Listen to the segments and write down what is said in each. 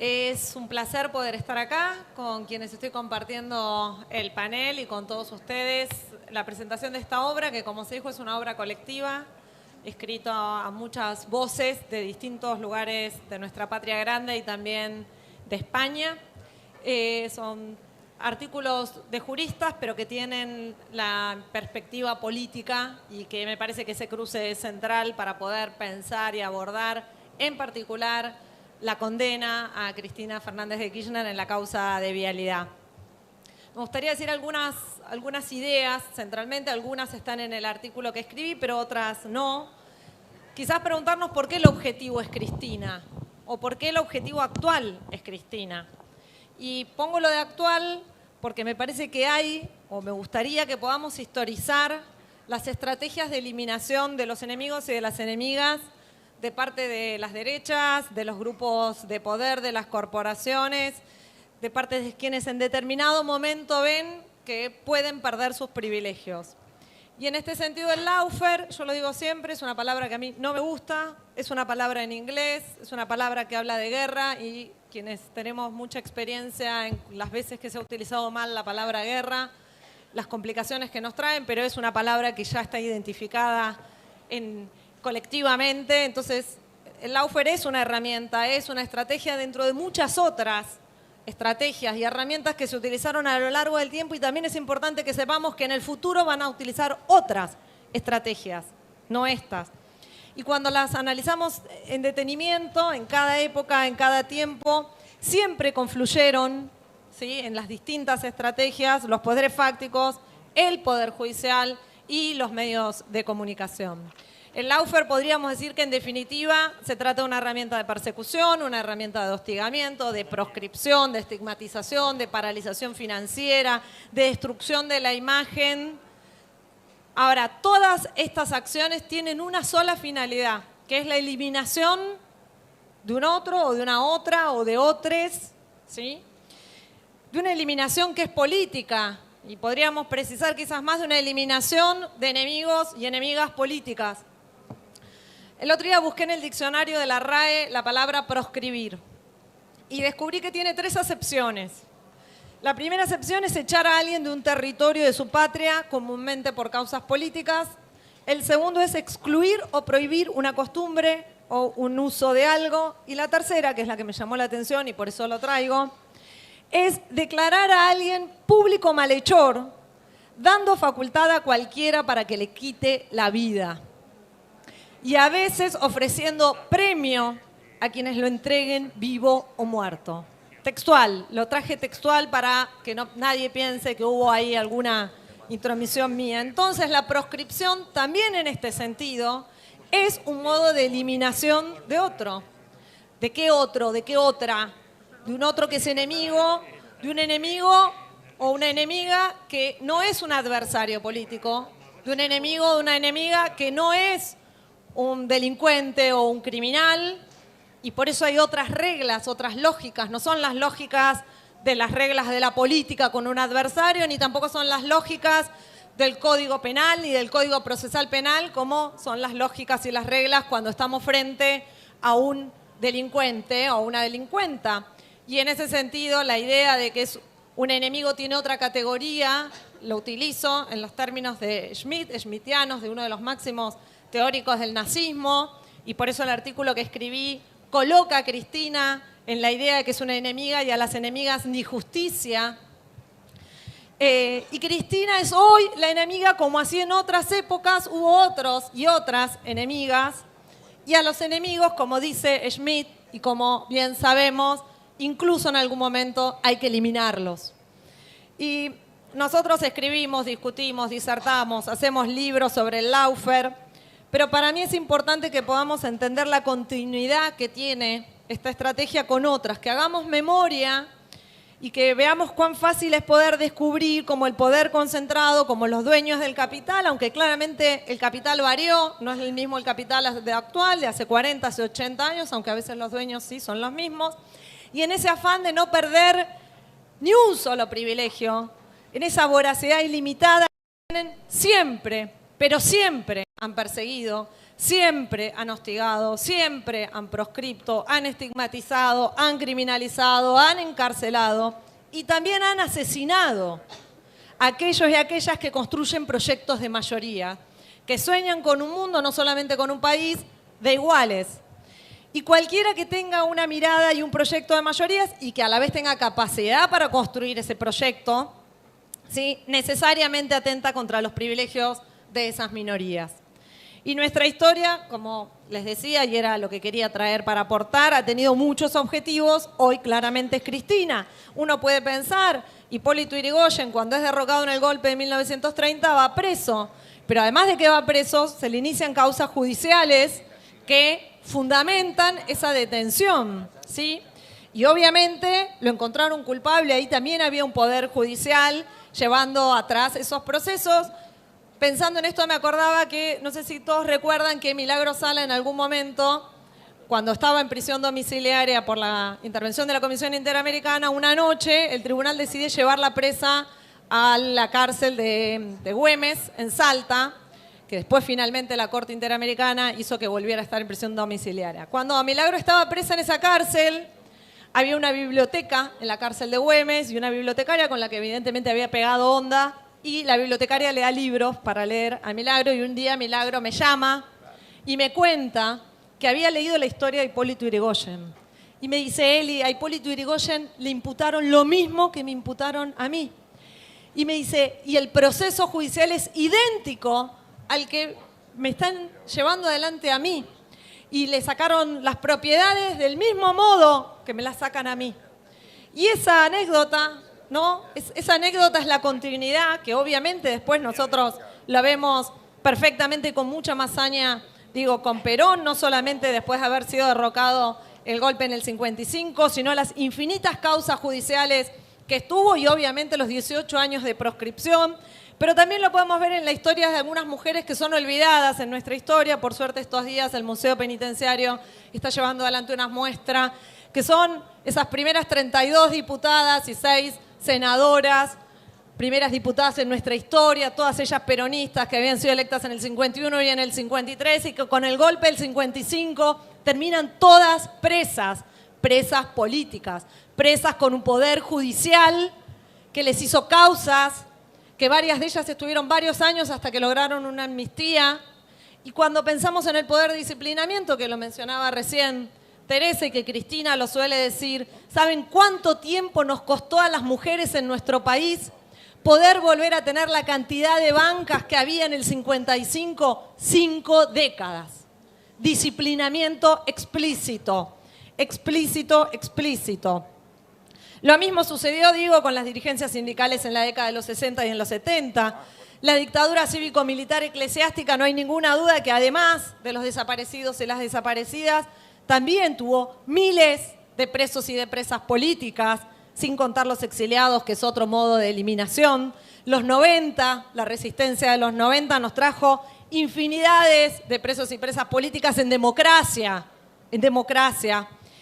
Es un placer poder estar acá con quienes estoy compartiendo el panel y con todos ustedes la presentación de esta obra, que como se dijo es una obra colectiva, escrita a muchas voces de distintos lugares de nuestra patria grande y también de España. Son artículos de juristas, pero que tienen la perspectiva política y que me parece que ese cruce es central para poder pensar y abordar, en particular, la condena a Cristina Fernández de Kirchner en la causa de vialidad. Me gustaría decir algunas ideas, centralmente algunas están en el artículo que escribí, pero otras no. Quizás preguntarnos por qué el objetivo es Cristina, o por qué el objetivo actual es Cristina. Y pongo lo de actual porque me parece que hay, o me gustaría que podamos historizar las estrategias de eliminación de los enemigos y de las enemigas de parte de las derechas, de los grupos de poder, de las corporaciones, de parte de quienes en determinado momento ven que pueden perder sus privilegios. Y en este sentido el lawfare, yo lo digo siempre, es una palabra que a mí no me gusta, es una palabra en inglés, es una palabra que habla de guerra y quienes tenemos mucha experiencia en las veces que se ha utilizado mal la palabra guerra, las complicaciones que nos traen, pero es una palabra que ya está identificada colectivamente. Entonces, el lawfare es una herramienta, es una estrategia dentro de muchas otras estrategias y herramientas que se utilizaron a lo largo del tiempo, y también es importante que sepamos que en el futuro van a utilizar otras estrategias, no estas. Y cuando las analizamos en detenimiento, en cada época, en cada tiempo, siempre confluyeron, ¿sí?, en las distintas estrategias los poderes fácticos, el poder judicial y los medios de comunicación. El lawfare podríamos decir que en definitiva se trata de una herramienta de persecución, una herramienta de hostigamiento, de proscripción, de estigmatización, de paralización financiera, de destrucción de la imagen. Ahora, todas estas acciones tienen una sola finalidad, que es la eliminación de un otro o de una otra o de otros, ¿sí?, de una eliminación que es política, y podríamos precisar quizás más de una eliminación de enemigos y enemigas políticas. El otro día busqué en el diccionario de la RAE la palabra proscribir y descubrí que tiene 3 acepciones. La primera acepción es echar a alguien de un territorio de su patria, comúnmente por causas políticas. El segundo es excluir o prohibir una costumbre o un uso de algo. Y la tercera, que es la que me llamó la atención y por eso lo traigo, es declarar a alguien público malhechor, dando facultad a cualquiera para que le quite la vida. Y a veces ofreciendo premio a quienes lo entreguen vivo o muerto. Textual, lo traje textual para que nadie piense que hubo ahí alguna intromisión mía. Entonces la proscripción también en este sentido es un modo de eliminación de otro. ¿De qué otro? ¿De qué otra? De un otro que es enemigo, de un enemigo o una enemiga que no es un adversario político, de un enemigo o una enemiga que no es un delincuente o un criminal, y por eso hay otras reglas, otras lógicas. No son las lógicas de las reglas de la política con un adversario, ni tampoco son las lógicas del Código Penal ni del Código Procesal Penal, como son las lógicas y las reglas cuando estamos frente a un delincuente o una delincuenta. Y en ese sentido, la idea de que un enemigo tiene otra categoría, lo utilizo en los términos de schmittianos, de uno de los máximos teóricos del nazismo, y por eso el artículo que escribí coloca a Cristina en la idea de que es una enemiga y a las enemigas ni justicia. Y Cristina es hoy la enemiga, como así en otras épocas hubo otros y otras enemigas, y a los enemigos, como dice Schmitt, y como bien sabemos, incluso en algún momento hay que eliminarlos. Y nosotros escribimos, discutimos, disertamos, hacemos libros sobre el lawfare, pero para mí es importante que podamos entender la continuidad que tiene esta estrategia con otras, que hagamos memoria y que veamos cuán fácil es poder descubrir como el poder concentrado, como los dueños del capital, aunque claramente el capital varió, no es el mismo el capital actual, de hace 40, hace 80 años, aunque a veces los dueños sí son los mismos, y en ese afán de no perder ni un solo privilegio, en esa voracidad ilimitada que tienen siempre, pero siempre, han perseguido, siempre han hostigado, siempre han proscripto, han estigmatizado, han criminalizado, han encarcelado y también han asesinado a aquellos y aquellas que construyen proyectos de mayoría, que sueñan con un mundo, no solamente con un país, de iguales. Y cualquiera que tenga una mirada y un proyecto de mayorías y que a la vez tenga capacidad para construir ese proyecto, ¿sí?, necesariamente atenta contra los privilegios de esas minorías. Y nuestra historia, como les decía, y era lo que quería traer para aportar, ha tenido muchos objetivos. Hoy claramente es Cristina. Uno puede pensar, Hipólito Yrigoyen, cuando es derrocado en el golpe de 1930, va preso. Pero además de que va preso, se le inician causas judiciales que fundamentan esa detención, ¿sí? Y obviamente lo encontraron culpable, ahí también había un poder judicial llevando atrás esos procesos. Pensando en esto me acordaba que, no sé si todos recuerdan que Milagro Sala en algún momento, cuando estaba en prisión domiciliaria por la intervención de la Comisión Interamericana, una noche el tribunal decide llevarla presa a la cárcel de Güemes, en Salta, que después finalmente la Corte Interamericana hizo que volviera a estar en prisión domiciliaria. Cuando Milagro estaba presa en esa cárcel, había una biblioteca en la cárcel de Güemes y una bibliotecaria con la que evidentemente había pegado onda, y la bibliotecaria le da libros para leer a Milagro, y un día Milagro me llama y me cuenta que había leído la historia de Hipólito Yrigoyen. Y me dice, Eli, a Hipólito Yrigoyen le imputaron lo mismo que me imputaron a mí. Y me dice, y el proceso judicial es idéntico al que me están llevando adelante a mí. Y le sacaron las propiedades del mismo modo que me las sacan a mí. Y esa anécdota, ¿no? Esa anécdota es la continuidad que obviamente después nosotros la vemos perfectamente con mucha más saña, digo, con Perón, no solamente después de haber sido derrocado el golpe en el 55, sino las infinitas causas judiciales que estuvo y obviamente los 18 años de proscripción. Pero también lo podemos ver en la historia de algunas mujeres que son olvidadas en nuestra historia. Por suerte estos días el Museo Penitenciario está llevando adelante una muestra que son esas primeras 32 diputadas y 6 senadoras, primeras diputadas en nuestra historia, todas ellas peronistas que habían sido electas en el 51 y en el 53 y que con el golpe del 55 terminan todas presas, presas políticas, presas con un poder judicial que les hizo causas, que varias de ellas estuvieron varios años hasta que lograron una amnistía. Y cuando pensamos en el poder de disciplinamiento, que lo mencionaba recién Teresa y que Cristina lo suele decir, ¿saben cuánto tiempo nos costó a las mujeres en nuestro país poder volver a tener la cantidad de bancas que había en el 55? 5 décadas. Disciplinamiento explícito, explícito, explícito. Lo mismo sucedió, digo, con las dirigencias sindicales en la década de los 60 y en los 70. La dictadura cívico-militar eclesiástica, no hay ninguna duda que además de los desaparecidos y las desaparecidas, también tuvo miles de presos y de presas políticas, sin contar los exiliados, que es otro modo de eliminación. Los 90, la resistencia de los 90 nos trajo infinidades de presos y presas políticas en democracia,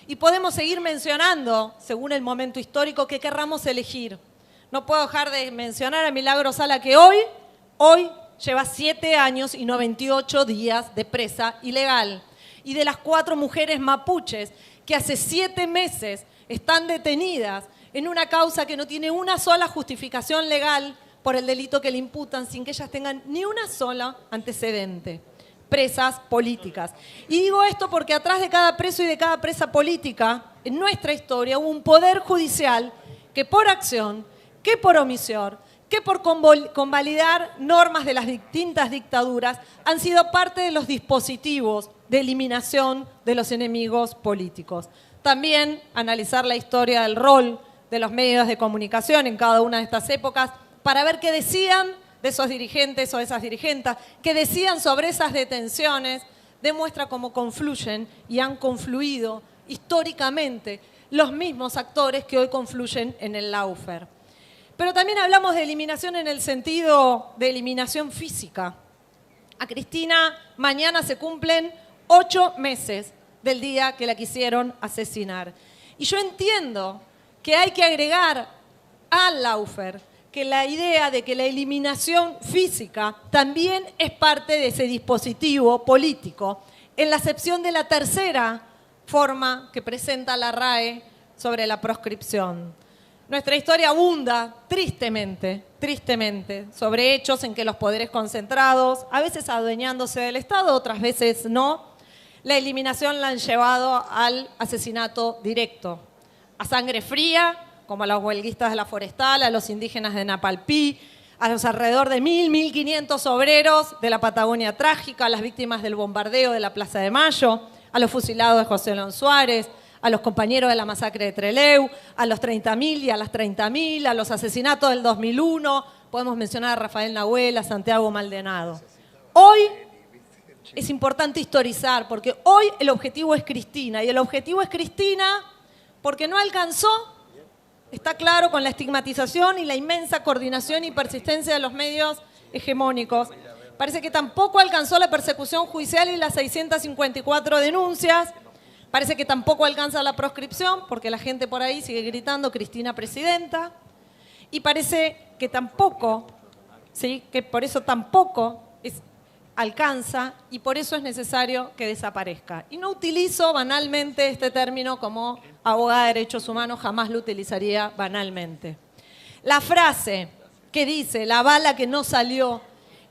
Y podemos seguir mencionando, según el momento histórico que querramos elegir. No puedo dejar de mencionar a Milagro Sala, que hoy lleva 7 años y 98 días de presa ilegal. Y de las 4 mujeres mapuches que hace 7 meses están detenidas en una causa que no tiene una sola justificación legal por el delito que le imputan, sin que ellas tengan ni una sola antecedente. Presas políticas. Y digo esto porque atrás de cada preso y de cada presa política, en nuestra historia hubo un poder judicial que por acción, que por omisión, que por convalidar normas de las distintas dictaduras han sido parte de los dispositivos de eliminación de los enemigos políticos. También analizar la historia del rol de los medios de comunicación en cada una de estas épocas para ver qué decían de esos dirigentes o de esas dirigentas, qué decían sobre esas detenciones, demuestra cómo confluyen y han confluido históricamente los mismos actores que hoy confluyen en el lawfare. Pero también hablamos de eliminación en el sentido de eliminación física. A Cristina mañana se cumplen 8 meses del día que la quisieron asesinar. Y yo entiendo que hay que agregar al lawfare, que la idea de que la eliminación física también es parte de ese dispositivo político, en la acepción de la tercera forma que presenta la RAE sobre la proscripción. Nuestra historia abunda, tristemente, sobre hechos en que los poderes concentrados, a veces adueñándose del Estado, otras veces no, la eliminación la han llevado al asesinato directo, a sangre fría, como a los huelguistas de la Forestal, a los indígenas de Napalpí, a los alrededor de 1.500 obreros de la Patagonia Trágica, a las víctimas del bombardeo de la Plaza de Mayo, a los fusilados de José León Suárez, a los compañeros de la masacre de Trelew, a los 30.000 y a las 30.000, a los asesinatos del 2001, podemos mencionar a Rafael Nahuel, a Santiago Maldonado. Hoy es importante historizar, porque hoy el objetivo es Cristina, y el objetivo es Cristina porque no alcanzó, está claro, con la estigmatización y la inmensa coordinación y persistencia de los medios hegemónicos. Parece que tampoco alcanzó la persecución judicial y las 654 denuncias. Parece que tampoco alcanza la proscripción, porque la gente por ahí sigue gritando Cristina presidenta. Y parece que tampoco, ¿sí?, que por eso tampoco alcanza, y por eso es necesario que desaparezca. Y no utilizo banalmente este término como abogada de derechos humanos, jamás lo utilizaría banalmente. La frase que dice la bala que no salió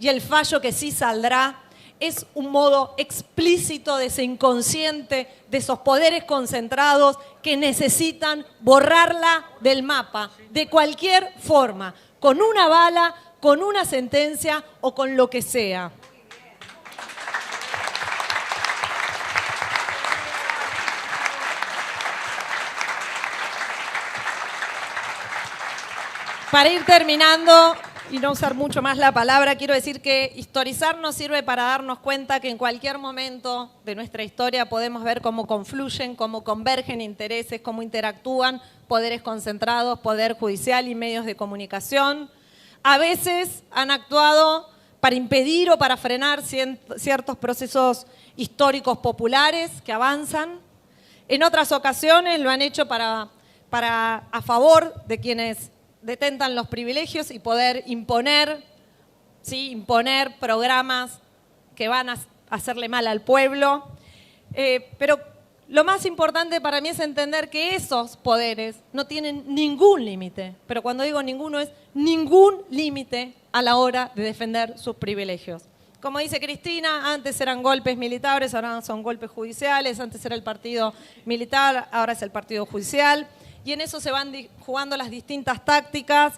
y el fallo que sí saldrá es un modo explícito de ese inconsciente, de esos poderes concentrados que necesitan borrarla del mapa, de cualquier forma, con una bala, con una sentencia o con lo que sea. Para ir terminando y no usar mucho más la palabra, quiero decir que historizar nos sirve para darnos cuenta que en cualquier momento de nuestra historia podemos ver cómo confluyen, cómo convergen intereses, cómo interactúan poderes concentrados, poder judicial y medios de comunicación. A veces han actuado para impedir o para frenar ciertos procesos históricos populares que avanzan. En otras ocasiones lo han hecho a favor de quienes detentan los privilegios y poder imponer, ¿sí?, imponer programas que van a hacerle mal al pueblo. Pero lo más importante para mí es entender que esos poderes no tienen ningún límite, pero cuando digo ninguno es ningún límite a la hora de defender sus privilegios. Como dice Cristina, antes eran golpes militares, ahora son golpes judiciales, antes era el partido militar, ahora es el partido judicial. Y en eso se van jugando las distintas tácticas.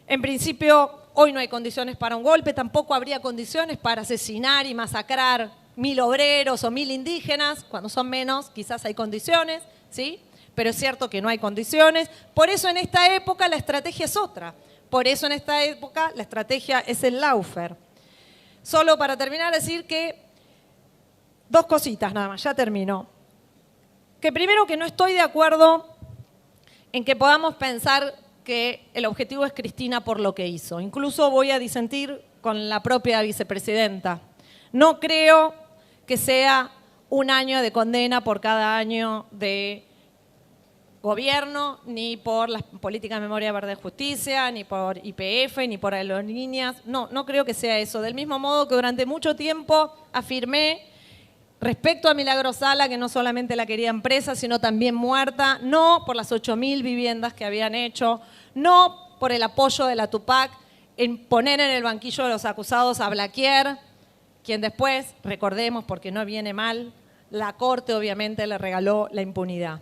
En principio, hoy no hay condiciones para un golpe, tampoco habría condiciones para asesinar y masacrar 1.000 obreros o 1.000 indígenas. Cuando son menos, quizás hay condiciones, ¿sí? Pero es cierto que no hay condiciones. Por eso en esta época la estrategia es otra. Por eso en esta época la estrategia es el lawfare. Solo para terminar, decir que dos cositas nada más, ya termino. Que primero, que no estoy de acuerdo en que podamos pensar que el objetivo es Cristina por lo que hizo. Incluso voy a disentir con la propia vicepresidenta. No creo que sea un año de condena por cada año de gobierno, ni por la política de memoria verde de justicia, ni por YPF, ni por aerolíneas. No creo que sea eso. Del mismo modo que durante mucho tiempo afirmé respecto a Milagro Sala, que no solamente la querían presa, sino también muerta, no por las 8.000 viviendas que habían hecho, no por el apoyo de la Tupac en poner en el banquillo de los acusados a Blaquier, quien después, recordemos porque no viene mal, la Corte obviamente le regaló la impunidad.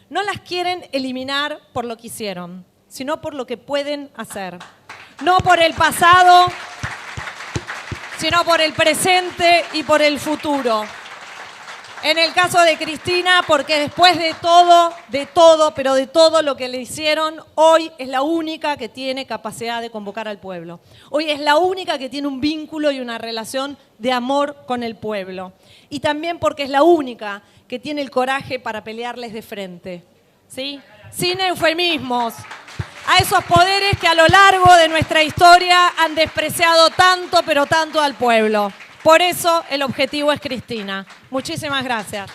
No las quieren eliminar por lo que hicieron, sino por lo que pueden hacer. No por el pasado, sino por el presente y por el futuro. En el caso de Cristina, porque después de todo lo que le hicieron, hoy es la única que tiene capacidad de convocar al pueblo. Hoy es la única que tiene un vínculo y una relación de amor con el pueblo. Y también porque es la única que tiene el coraje para pelearles de frente, ¿sí? Sin eufemismos. A esos poderes que a lo largo de nuestra historia han despreciado tanto, pero tanto al pueblo. Por eso el objetivo es Cristina. Muchísimas gracias.